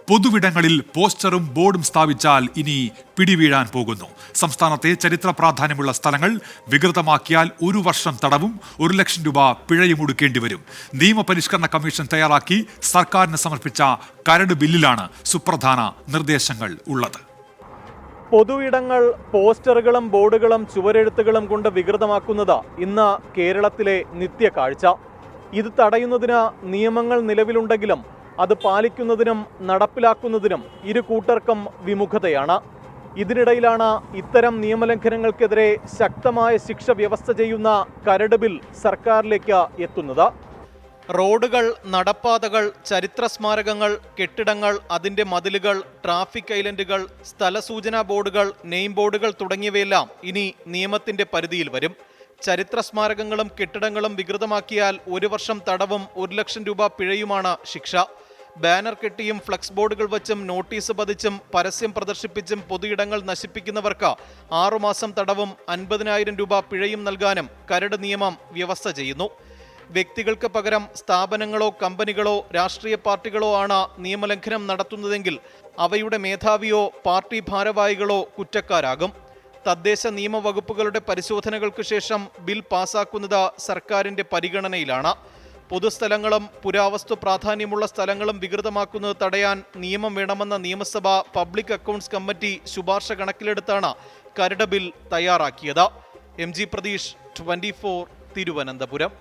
പൊതുവിടങ്ങളിൽ പോസ്റ്ററും ബോർഡും സ്ഥാപിച്ചാൽ ഇനി പിടിവീഴാൻ പോകുന്നു. സംസ്ഥാനത്തെ ചരിത്ര പ്രാധാന്യമുള്ള സ്ഥലങ്ങൾ വികൃതമാക്കിയാൽ 1 വർഷം തടവും 1 ലക്ഷം രൂപ പിഴയും ഒടുക്കേണ്ടി വരും. നിയമപരിഷ്കരണ കമ്മീഷൻ തയ്യാറാക്കി സർക്കാരിന് സമർപ്പിച്ച കരട് ബില്ലിലാണ് സുപ്രധാന നിർദ്ദേശങ്ങൾ ഉള്ളത്. പൊതുയിടങ്ങൾ പോസ്റ്ററുകളും ബോർഡുകളും ചുവരെഴുത്തുകളും കൊണ്ട് വികൃതമാക്കുന്നത് ഇന്ന് കേരളത്തിലെ നിത്യകാഴ്ച. ഇത് തടയുന്നതിന് നിയമങ്ങൾ നിലവിലുണ്ടെങ്കിലും അത് പാലിക്കുന്നതിനും നടപ്പിലാക്കുന്നതിനും ഇരു കൂട്ടർക്കും വിമുഖതയാണ്. ഇതിനിടയിലാണ് ഇത്തരം നിയമലംഘനങ്ങൾക്കെതിരെ ശക്തമായ ശിക്ഷ വ്യവസ്ഥ ചെയ്യുന്ന കരട് ബിൽ സർക്കാരിലേക്ക് എത്തുന്നത്. റോഡുകൾ, നടപ്പാതകൾ, ചരിത്ര സ്മാരകങ്ങൾ, കെട്ടിടങ്ങൾ, അതിൻ്റെ മതിലുകൾ, ട്രാഫിക് ഐലൻഡുകൾ, സ്ഥലസൂചനാ ബോർഡുകൾ, നെയിം ബോർഡുകൾ തുടങ്ങിയവയെല്ലാം ഇനി നിയമത്തിൻ്റെ പരിധിയിൽ വരും. ചരിത്ര സ്മാരകങ്ങളും കെട്ടിടങ്ങളും വികൃതമാക്കിയാൽ 1 വർഷം തടവും 1 ലക്ഷം രൂപ പിഴയുമാണ് ശിക്ഷ. ബാനർ കെട്ടിയും ഫ്ലക്സ് ബോർഡുകൾ വച്ചും നോട്ടീസ് പതിച്ചും പരസ്യം പ്രദർശിപ്പിച്ചും പൊതുയിടങ്ങൾ നശിപ്പിക്കുന്നവർക്ക് 6 മാസം തടവും 50,000 രൂപ പിഴയും നൽകാനും കരട് നിയമം വ്യവസ്ഥ ചെയ്യുന്നു. വ്യക്തികൾക്ക് പകരം സ്ഥാപനങ്ങളോ കമ്പനികളോ രാഷ്ട്രീയ പാർട്ടികളോ ആണ് നിയമലംഘനം നടത്തുന്നതെങ്കിൽ അവയുടെ മേധാവിയോ പാർട്ടി ഭാരവാഹികളോ കുറ്റക്കാരാകും. തദ്ദേശ നിയമവകുപ്പുകളുടെ പരിശോധനകൾക്ക് ശേഷം ബിൽ പാസാക്കുന്നത് സർക്കാരിൻ്റെ പരിഗണനയിലാണ്. പൊതുസ്ഥലങ്ങളും പുരാവസ്തു പ്രാധാന്യമുള്ള സ്ഥലങ്ങളും വികൃതമാക്കുന്നത് തടയാൻ നിയമം വേണമെന്ന നിയമസഭ പബ്ലിക് അക്കൗണ്ട്സ് കമ്മിറ്റി ശുപാർശ കണക്കിലെടുത്താണ് കരട് ബിൽ തയ്യാറാക്കിയത്. MG പ്രതീഷ്, 24, തിരുവനന്തപുരം.